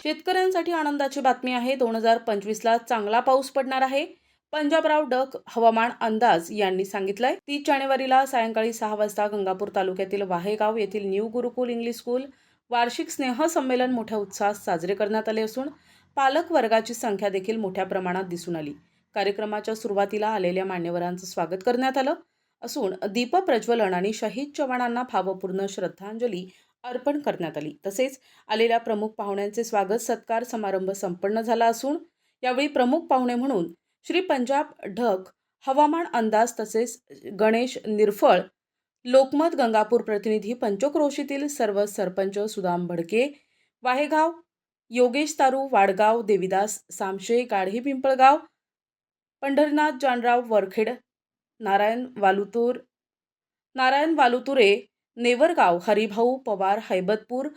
शेतकऱ्यांसाठी आनंदाची बातमी आहे. 2025ला चांगला पाऊस पडणार आहे. पंजाबराव डक हवामान अंदाज यांनी सांगितलंय. 30 जानेवारीला सायंकाळी 6 वाजता गंगापूर तालुक्यातील वाहेगाव येथील न्यू गुरुकुल इंग्लिश स्कूल वार्षिक स्नेह संमेलन मोठ्या उत्साहात साजरे करण्यात आले असून पालक वर्गाची संख्या देखील मोठ्या प्रमाणात दिसून आली. कार्यक्रमाच्या सुरुवातीला आलेल्या मान्यवरांचं स्वागत करण्यात आलं असून दीप प्रज्वलन आणि शहीद जवानांना भावपूर्ण श्रद्धांजली अर्पण करण्यात आली. तसेच आलेल्या प्रमुख पाहुण्यांचे स्वागत सत्कार समारंभ संपन्न झाला असून यावेळी प्रमुख पाहुणे म्हणून श्री पंजाब ढग हवामान अंदाज तसेच गणेश निरफळ लोकमत गंगापूर प्रतिनिधी पंचक्रोशीतील सर्व sarpanch Sudam Bhadke Wahegaon Yogesh Taru Wadgaon Devidas Samshe Gadhi Pimpalgaon Pandharinath Janrao Varkhed Narayan Valuture Nevargaon Haribhau Pawar Haibatpur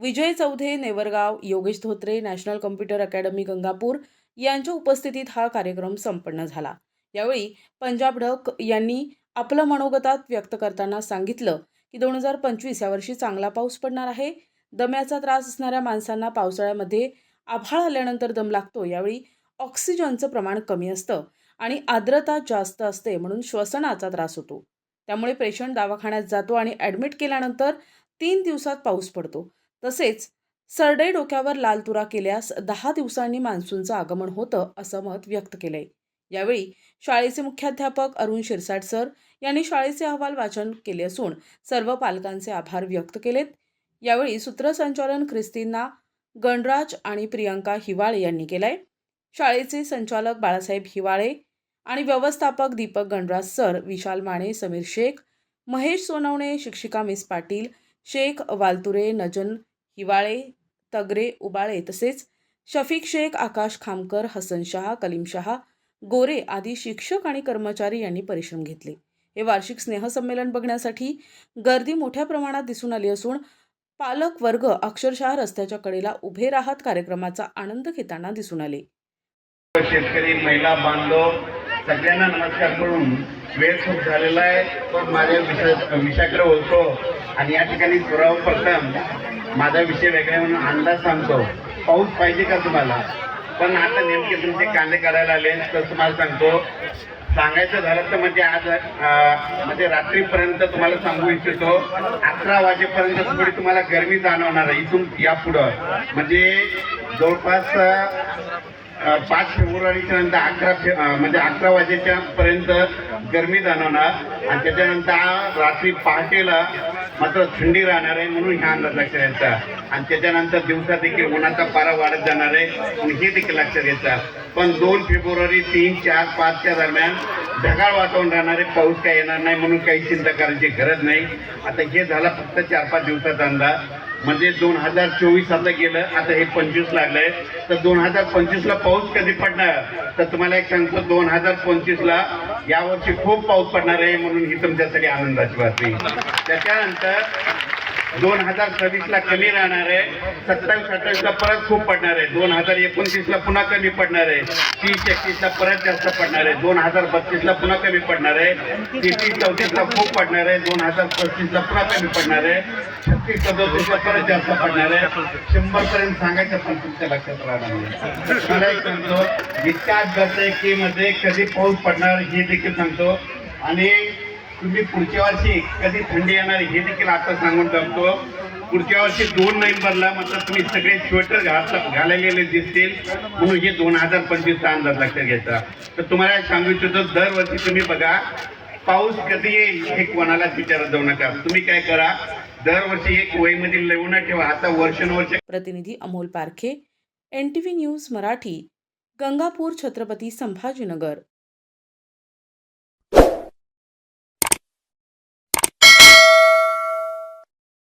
Vijay Chaudhe Nevargaon Yogesh Dhotre national computer academy Gangapur यांच्या उपस्थितीत हा कार्यक्रम संपन्न झाला. यावेळी पंजाब ढग यांनी आपलं मनोगतात व्यक्त करताना सांगितलं की 2025 यावर्षी चांगला पाऊस पडणार आहे. दम्याचा त्रास असणाऱ्या माणसांना पावसाळ्यामध्ये आभाळ आल्यानंतर दम लागतो. यावेळी ऑक्सिजनचं प्रमाण कमी असतं आणि आर्द्रता जास्त असते म्हणून श्वसनाचा त्रास होतो. त्यामुळे पेशंट दवाखान्यात जातो आणि ॲडमिट केल्यानंतर 3 दिवसात पाऊस पडतो. तसेच सरडे डोक्यावर लाल तुरा केल्यास 10 दिवसांनी मान्सूनचं आगमन होतं असं मत व्यक्त केलंय. यावेळी शाळेचे मुख्याध्यापक अरुण शिरसाट सर यांनी शाळेचे अहवाल वाचन केले असून सर्व पालकांचे आभार व्यक्त केलेत. यावेळी सूत्रसंचालन ख्रिस्तीना गणराज आणि प्रियंका हिवाळे यांनी केलंय. शाळेचे संचालक बाळासाहेब हिवाळे आणि व्यवस्थापक दीपक गणराज सर, विशाल माने, समीर शेख, महेश सोनवणे, शिक्षिका मिस पाटील, शेख वालतुरे, नजन हिवाळे, तगरे उबाळे तसेच शफीक शेख, आकाश खामकर, हसन शहा, कलीम शहा, गोरे आदी शिक्षक आणि कर्मचारी यांनी परिश्रम घेतले. हे वार्षिक स्नेहसंमेलन बघण्यासाठी गर्दी मोठ्या प्रमाणात दिसून आली असून पालक वर्ग अक्षरशः रस्त्याच्या कडेला उभे राहत कार्यक्रमाचा आनंद घेताना दिसून आले. शेतकरी महिला बांधव सगळ्यांना नमस्कार करून वेळ खूप झालेला आहे. तो माझ्या विषयाकडे बोलतो आणि या ठिकाणी सर्वप्रथम माझा विषय वेगळा म्हणून अंदाज सांगतो. पाऊस पाहिजे का तुम्हाला? पण आता नेमके तुमचे कांदे काढायला आले तर तुम्हाला सांगतो. सांगायचं झालं तर म्हणजे आज रात्रीपर्यंत तुम्हाला सांगू इच्छितो 11 वाजेपर्यंत थोडी तुम्हाला गरमी जाणवणार आहे. इथून यापुढं म्हणजे जवळपास 5 फेब्रुवारीच्या नंतर 11 वाजेच्या पर्यंत गरमी जाणवणार आणि त्याच्यानंतर रात्री पहाटेला मात्र थंडी राहणार आहे म्हणून ह्या अंदाज लक्षात घ्यायचा. आणि त्याच्यानंतर दिवसात देखील उन्हाचा पारा वाढत जाणार आहे म्हणून हे देखील लक्षात घ्यायचा. पण 2 फेब्रुवारी 3, 4, 5च्या दरम्यान ढगाळ वातावरण राहणार आहे. पाऊस काय येणार नाही म्हणून काही चिंता करायची गरज नाही. आता हे झाला फक्त 4-5 दिवसाचा अंदाज. म्हणजे 2024 आता गेलं, आता हे 25 लागलंय. तर 2025ला पाऊस कधी पडणार तर तुम्हाला एक सांगतो 2025ला यावर्षी खूप पाऊस पडणार आहे म्हणून ही तुमच्यासाठी आनंदाची बातमी. त्याच्यानंतर 2026ला कमी राहणार आहे. 27-28ला परत खूप पडणार आहे. 2029ला पुन्हा कमी पडणार आहे. 30-31ला परत जास्त पडणार आहे. 2032ला पुन्हा कमी पडणार आहे. 33-34ला खूप पडणार आहे. 2035ला पुन्हा कमी पडणार आहे. 36-37ला परत जास्त पडणार आहे. 100 पर्यंत सांगायचं पण तुमच्या लक्षात राहणार नाही. मला एक सांगतो जितक्या मध्ये कधी पाऊस पडणार हे देखील सांगतो आणि तुम्ही पुढच्या वर्षी कधी थंडी येणार हे देखील आता सांगून टाकतो. पुढच्या वर्षी 2 नोव्हेंबरला मात्र तुम्ही सगळे स्वेटर घालायलेले दिसतील म्हणून हे 2025चा अंदाज लक्षात घ्यायचा. तर तुम्हाला सांगू इच्छितो दरवर्षी तुम्ही बघा पाऊस कधी येईल हे कोणालाच विचारत जाऊ नका. तुम्ही काय करा दरवर्षी एक वहीमध्ये लिहून ठेवा. आता वर्षानुवर्ष. प्रतिनिधी अमोल पारखे, NTV न्यूज मराठी, गंगापूर, छत्रपती संभाजीनगर.